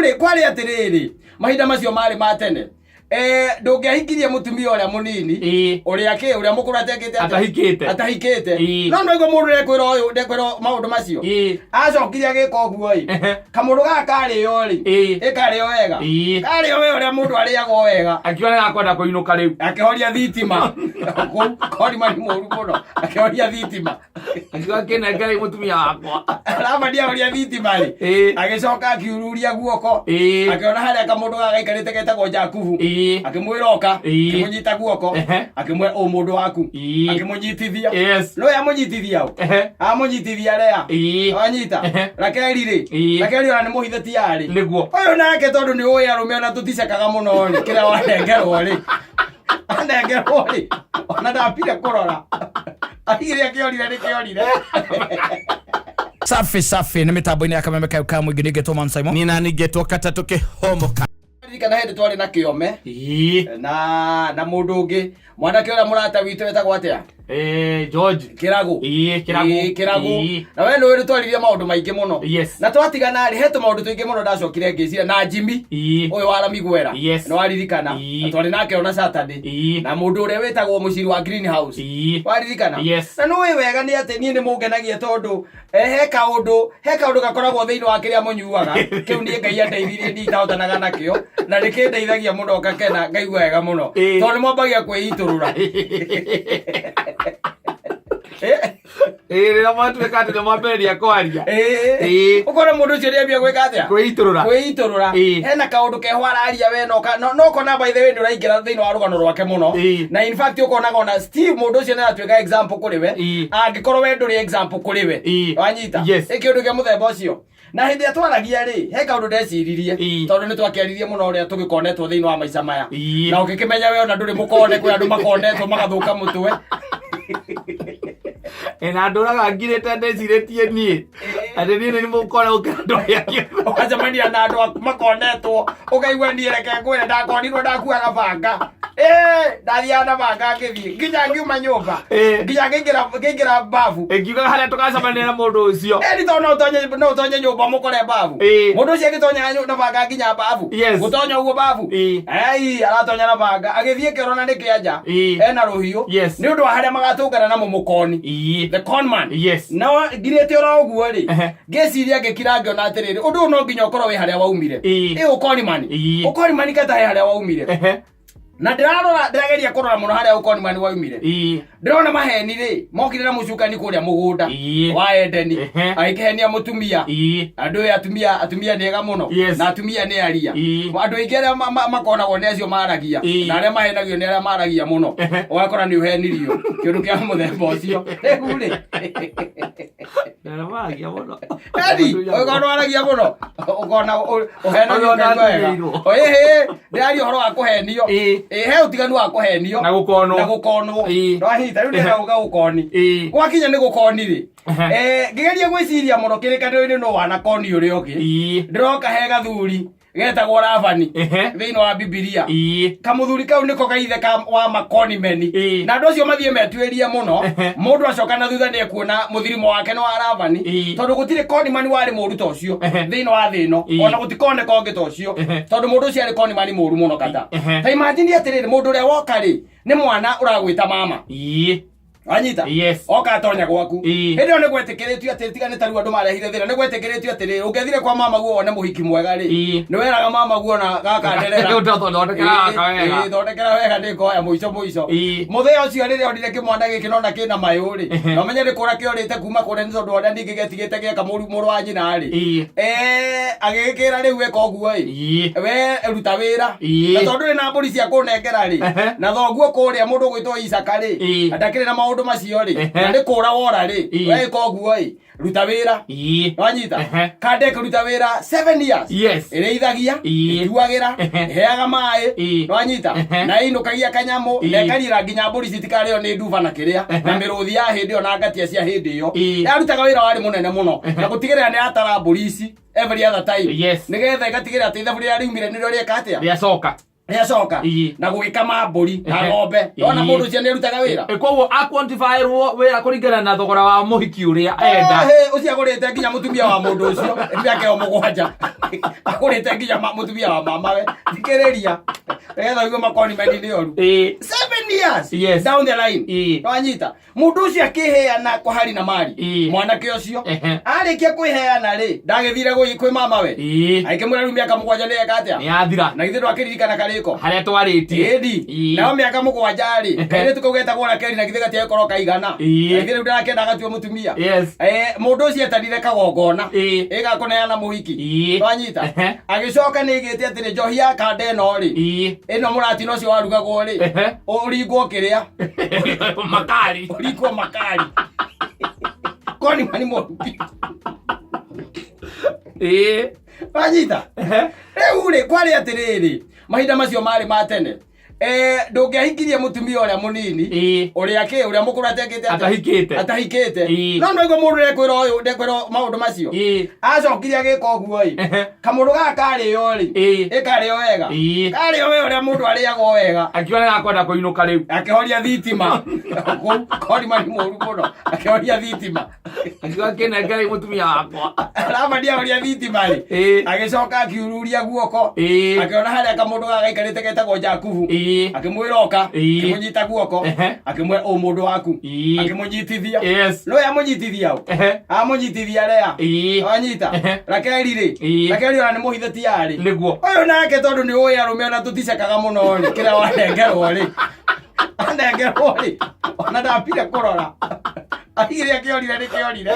Riu kwari atiriri mahinda macio mari matene ndungiahikirie mutumia uria munini uria mukuru atahikite no no mundu ndekwira maundu macio acokire agika uguo kamundu gaka kario ikario wega kario we uria mundu ariaga wega akiona akwenda kuinuka riu akihoria thitima kori mari moru muno akihoria thitima akiwa kena ngai mutumia wakwa arabadia horia thitima agicoka akiururia guoko akiona haria kamundu gaka ikarite getagwo Jakubu akimwira oka akimunyita guoko akimwe mundu waku akimunyitithia no yamunyitithia amunyitithia rea wanyita Rakeli ona ni muhitheti yari niguo uyu nake tondu ni uyu arume ona tuticakaga muno ri kira wanengerwo ri ona ndapire kurora ahire akiorire ni kiorire safi ni mitambo-ini ya Kameme Kauka mwingi ningetwo Man Simon nina ningetwo Katatu Kihomoka kana hindi twari na kiome na mundu ungi mwanake uria murata witu wetagwo atia George Kiragu na we ndu twaririe maundu maingi muno na twatigana ri hetu maundu tuingi muno ndacokire ngicira na Jimmy uyu wa Ramigwera no waririkana twari nake ona Saturday na mundu uria wetagwo muciri wa Greenhouse waririkana na no we wega ni ati ni mungenagia tondu he kaundu gakoragwo thiini wa kiria munyuaga kiu ni Ngai andeithirie nditahotanaga nakio na rikindeithagia muno ngakena ngaigua wega muno tondu mwambagia kwiiturura rira mwatuika ati ni mwambereria kwaria ukora mundu ucio riambia gwika atia kwiiturura hena kaundu keho araria we no kona by the way ndu raingira thiini wa rugano rwake muno na in fact ukonaga ona Steve mundu ucio ni atuika example kuri we angikorwo we nduri example kuri we wanyita ikiundu kia muthemba ucio na hindi atwaragia ri he kaundu ndeciririe tondu ni twakiaririe muno uria tugikonetwo thiini wa maica maya na ukikimenya we ona nduri mukone kwi andu makonetwo magathuka mutwe ena nduraga ngirete ndeciritie nie ati ni mukora ukando yake wajamania na andu makonetwo ukaigua ni reke kwira ndakonirwo ndakuaga banga ndathia na banga ngithii nginya ngiuma nyumba nginya ngingira bafu ngiuga haria tukacemania na mundu ucio ni tondu no utonye nyumba mukore bafu mundu ucio agitonya na banga nginya bafu gutonya uguo bafu aratonya na banga agithii kirona ni kianja ena ruhiu ni undu wa haria magatungana na mumukoni the conman no ngirete ora uguo ri ngeciria ngikira ngiona atiriri undu no nginya ukorwo wi haria waumire ukonimani kata haria waumire na ndirageria kurora muno haria ukonimani waumire ndirona maheni ri mokire na mucukani kuria mugunda wa Edeni aikihenia mutumia andu atumia niega muno na atumia ni aria andu aingi aria makonagwo ni acio maragia na aria mahenagio ni aria maragia muno ugakora ni uhenirio kiundu kia muthemba ucio ri ndaragia muno ukona aragia muno ukona uhenagio ndiraria horo wa kuhenio he utiganu wa kuhenio na gukonwo no ahita riu ndega gukoni gwakinya ni gukoni ri ngigeria gwiciria muno kirikaniro-ini no wana koni uri ugi ndiroka he gathuri getagwo Lavani thiini wa Bibilia kamuthuri kau niko kaithe wa makoni meni na andu acio mathie metuirie muno mundu acoka na thutha ni kuona muthirimo wake no wa Lavani tondu gutire koni mani wari muru ta ucio thiini wa thino ona gutikone konge ta ucio tondu mundu ucio ari koni mani muru muno kata ta imagine atiriri mundu uria woka ri ni mwana uragwita mama anyita oka atonya gwaku hindi one gwetikiritio ati tigane taru andu marehire thina ni gwetikiritio ati ungethire kwa mama guo one muhiki mwega ri ni weraga mama guo na gaka nderera thondekera wega ndikoya muico muthia ucio riri onire kimwana giki nona kina mayu ri no menye ni kura kiorite kuma kure ni tondu ona ndingigetigite geka muru wa nyina ri agikira riu weka uguo we ruta wira na tondu ni na mburi cia kunengera ri na thoguo kuria mundu gwitwo Isaka ri adakire na maundu macio ri na ni kura wora ri weka uguo ruta wira wanyita kande kuruta wira 7 years ireithagia ituagira heaga mai wanyita na inukagia kanyamu nekarira nginya mburi citikareo ni nduva na kiria na miruthi ya hindi ona ngatia cia hindi yo yarutaga wira wari munene muno na gutigirira ni atara mburi ici every other time nigetha igatigirira ati ithabu ria riumire ni rio rieka atia riacoka ya coka na gwikama mburi na ng'ombe ona mundu cia nirutaga wira koguo a quantify wira kuringana na thogora wa muhiki uria enda ucio agurite nginya mutumia wa mundu ucio miaka yo mugwanja agurite nginya mutumia wa mamawe thikiriria etha ugo makoni mendini oru 7 years down the line wanyita mundu ucio akiheana kohari na mari mwanake ucio arikia kwiheana ri ndagithire kwi mamawe aikimura ru miaka mugwanja ni ekatia ni athira na ithiru akiririkana kariko haria twaritie edi nao miaka mugwanja ri kene tukugeta gora keri na githiga tie koroka igana ithiru ndakenda gatue mutumia mundu ucio etanire kagongona igakuneana muhiki wanyita agicoka ni igite ati ni njohi ya kande no ri ino muratino ucio warugagwo ri uringwo kiria makari uringwo makari koni mani muruki wanyita riu ri kwari atiriri mahinda macio mari matene ndungiahikirie mutumia uria munini uria mukuru atahikite no ndo mundu ndekwira maundu macio acokirie agika uguo kamundu gaka kario ikario wega kario we uria mundu ariaga wega akiona akwenda kuinuka riu akihoria thitima koni mani muru muno akihoria thitima akiwa kena ngai mutumia wakwa arabadia horia thitima agicoka akiururia guoko akiona haria kamundu gaka ikarite getagwo Jakubu akimwira oka akimunyita guoko akimwe o mundu waku akimunyitithia no ya munyitithia amunyitithia rea wanyita Rakeli ona ni muhitheti yari niguo uyu nake tondu ni uya rume ona tuticakaga muno ri kira wanengerwo ri anengerwo ri ona ndapire kurora agire akiorire ni kiorire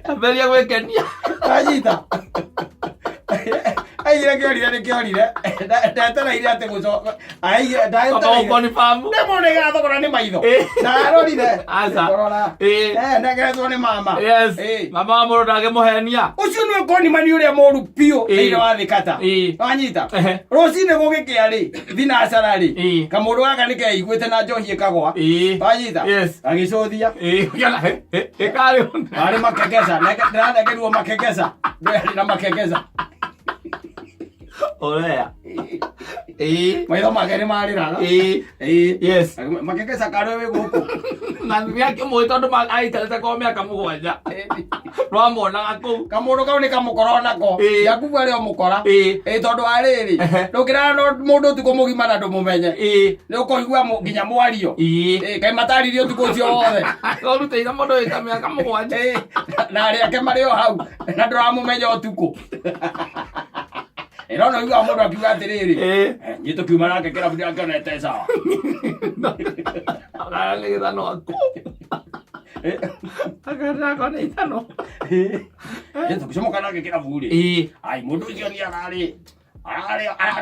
aberia gwekenia wanyita aigire kiorire ni kiorire ndetereire ati gucoka aigire ndaetereire nemo ni gathogora ni maitho na arorire aza ndegeretwo ni mama mama wa mundu ndagimuhenia ucio ni koni mani uria moru pio thiini wa thikata wanyita rucini gugikia ri thinacara ri kamundu gaka ni keiguite na njohi ikagwa wanyita agicuthia ikari ari makegeza ndiranegeruo makegeza ndiri na makegeza olea maitho make ni mariraga yes makegeza kare we guku na miaka mwe tondu aikarite kwa miaka mugwanja rwamonaga kuu kamundu kau ni kamukora nako Jakubu ari omukora tondu ariri ndukira mundu tuko mugima na ndumumenye ni ukoigua nginya mwario kai mataririo tuko ucio wothe urutira mundu wita miaka mugwanja na ari ake mario hau na nduramumenye utuko no igua mundu akiuga atiriri nyitu kiuma nake kirabu yake onete sawa agaragitha no aku agaragitha no ithano nyitu kicomoka nake kirabu ri ai mundu ucio ni arari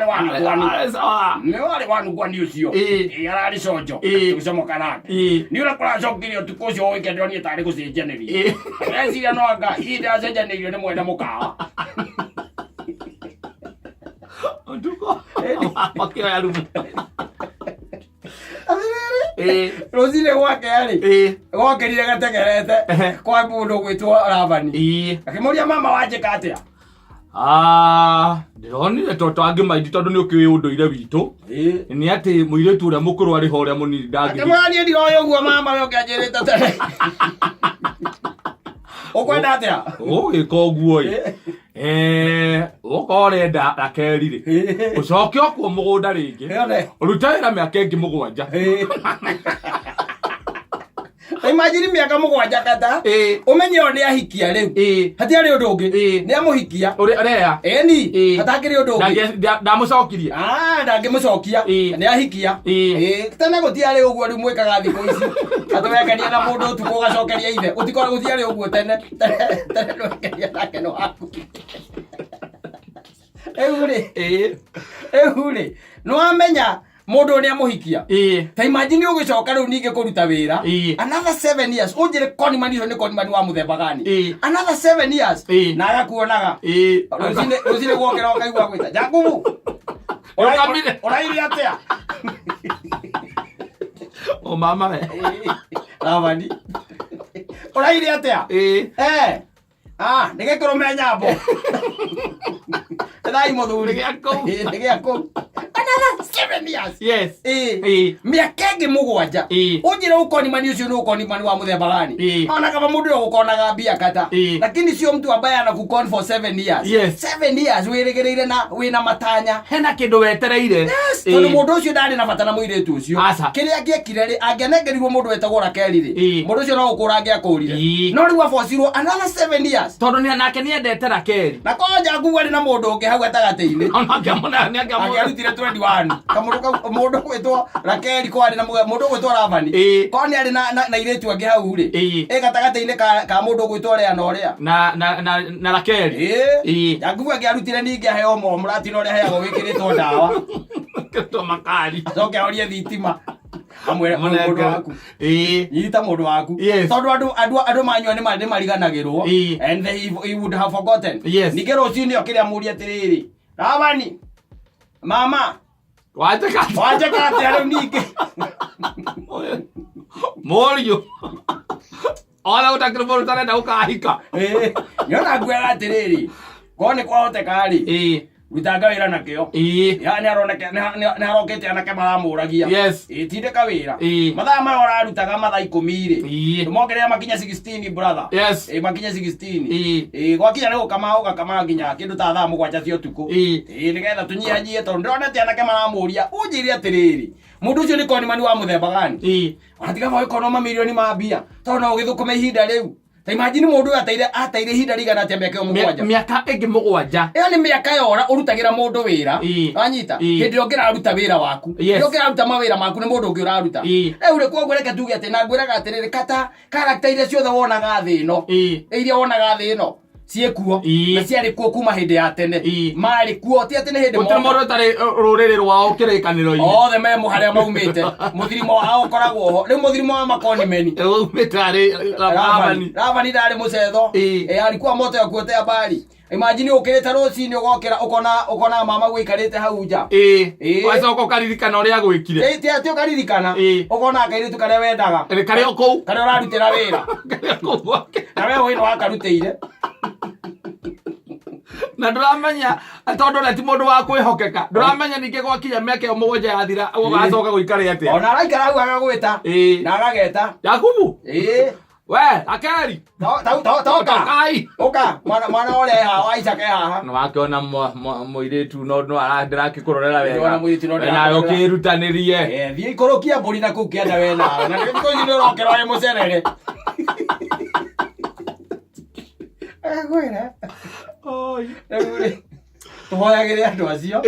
wanu kwani sawa ni wanu kwani ucio arari cojo tugicomoka nake ni ura kora cokirio tuko ucio wikendero ni tari gucenjaniria eciria no anga inde acenjanirio ni mwenda mukawa nduko makioya rumu rũcinĩ gwake arĩ gokerire gategerete kwa mũndũ gwĩtwo Ravani akĩmũria mama wanjĩka atĩa ndironire toto angĩmaindi tondũ nĩ ũkĩũĩ ũndũire witũ nĩ atĩ mũirĩtu ũrĩa mũkũrũ arĩ ho ũrĩa mũnini akĩmwĩra niĩ ndiroĩ ũguo mama we ũkĩanjĩrĩte tene ukwenda atia ugika uguo uko renda Rakeli ri ucoke okuo mugunda ringi urute wira miaka ingi mugwanja imagine miaka mugwanja kata umenye oni ahikia riu hati ari undu ungi ni amuhikia uri areya ni hatakiri undu ungi ndamucokirie ndangimucokia ni ahikia tena gutiari uguo ri mwikaga thiko ici atwekenia na mundu utuko gacokeria ithe utikora gutiari uguo tene ndwekeria nake no aku ehuri no amenya mundu ni amuhikia ta imagine ugicoka riu ninge kuruta wira another 7 years unjire Conman ni Conman wa muthemba gani another 7 years na agakuonaga ruzine gwokera ukaigua gwita Jakubu urairi atia o mama we Ravani urairi atia ndege kurumenya nyambo thai muthuri nige ako another 7 years yes miaka ĩngĩ 7 unjire ukonimani ucio ni ukonimani wa muthemba gani ona kama mundu ukonaga mbia kata lakini sio mtu ambaye anakukon for 7 years 7 years wiregereire na wina matanya hena kindu wetereire tondu mundu ucio ndari na bata na muiretu ucio kiria giekire ri angianengerirwo mundu wetagwo Rakeli ri mundu ucio no ukura angiakurire no riu afocirwo another 7 years tondu ni anake ni endete Rakeli na koja nguwa ri na mundu ungi hau atagati-ini angiarutire 21 kamundu gwitwo Rakeli ko ari na mundu gwitwo Labani ko ni ari na iretu angi hau ri gatagati-ini ka mundu gwitwo Lea na uria na Rakeli nguwa angiarutire ningi aheo murati no ria heagwo wikiritwo ndawa to makari coke orie thitima amwere mundu waku yita mundu waku tondu andu manyua ni mariganagirwo and he would have forgotten nikero cini okiria muri atiriri Labani mama waje kati aro ningi morio ola utakira boru tare na ukahika yona gwera atiriri kone kwa hotekari Witanga wira nakio yani arokete anake maramuragia tindeka wira mathaa maya ararutaga mathaa 10 ri tumongerea makinya 16 brother makinya 16 gwakinya ni gukama nginya kindu ta thaa 7 cia utuku nigetha tunyihanyie tondu ndonete anake maramuria unjire atiriri mundu ucio ni konimani wa muthemba gani atiga mo ekonoma milioni ma mbia tondu no githukume ihinda riu ta imagine mundu ataire hinda rigana atia miaka 7 miaka ĩngĩ 7 iyo ni miaka yora urutagira mundu wira wanyita hindi ongiraruta wira waku ongiraruta mawira maku ni mundu ongiraruta uri kwa ngwereke tuge ati na ngwiraga atiriri kata character iria ciothe wonaga thi ino iria wonaga thi ino ciekuo na ciari kuo kuma hindi ya tene mari kuo ti atene hindi mo mundu tari ruriri rwao kirikaniro-ini othe me muharia maumite muthirimo wao koragwo ho riu muthirimo wa makonimeni umite ari Labani ndari mucetho alikuwa moto ya kuotea bari imagine ukireta rucini ugokira ukona mama gwikarite hau nja wacoka ukaririkana uria gwikire ti ati ukaririkana ukona akairitu karia wendaga karia kou karia urarutira wira na wewe wino wakarutire na nduramenya tondu na ti mundu wa kwihokeka nduramenya ninge gwakinya miaka 7 yathira ugacoka guikare atia ona araikara hau agagwita na agageta Yakubu we Rakeli oka mwana ole hawa Isaac haha no akiona muiretu no arandirakikurorera wega na ukirutanirie thie ikorokia mburi na kuu kianda we nawe na ndiko nyine urokera we mucerere agwira tuhoyagire andu acio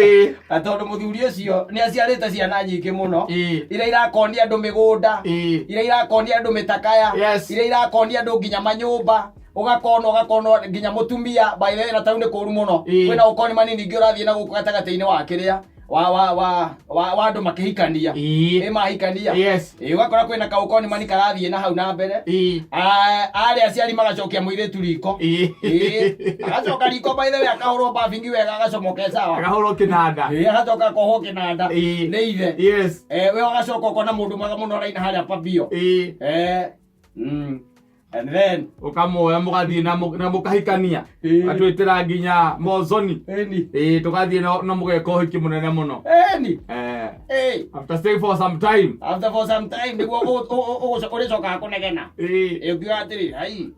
tondu muthuri ucio ni aciarite ciana nyingi muno iria irakonia andu migunda iria irakonia andu mitakaya iria irakonia andu nginya manyumba ugakona nginya mutumia by the way na tauni kuru muno wina ukoni manini ngi urathie na guku gatagati-ini wa kiria wa andu makihikania mahikania ugakora kwina kaukoni mani karathie na hau na mbere ari aciari magacokia muiretu riko agacoka riko by the way akahurwo bafingi wega agacomoke sawa akahurwo kinanda agacoka koho kinanda ni ithe we agacoka ukona mundu mwega muno raina haria papio and then ukamoya mugathie na mukahikania atwitira nginya mozoni tugathie no mugeka uhiki munene muno after stay for some time niguo uricoka kunegena ukiuga atiri hai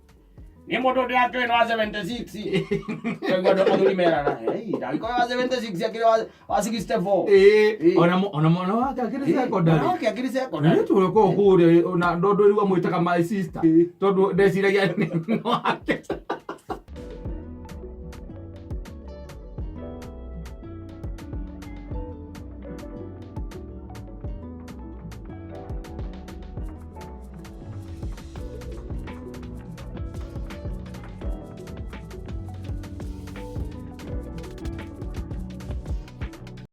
ni mundu ndiakire no 76 ngodo muthuri merana ndagiko 76 akire wa 64 ona mwana wake akire secondary tu ko kure ona ndodori wa mwitaka my sister tondu ndeciragia no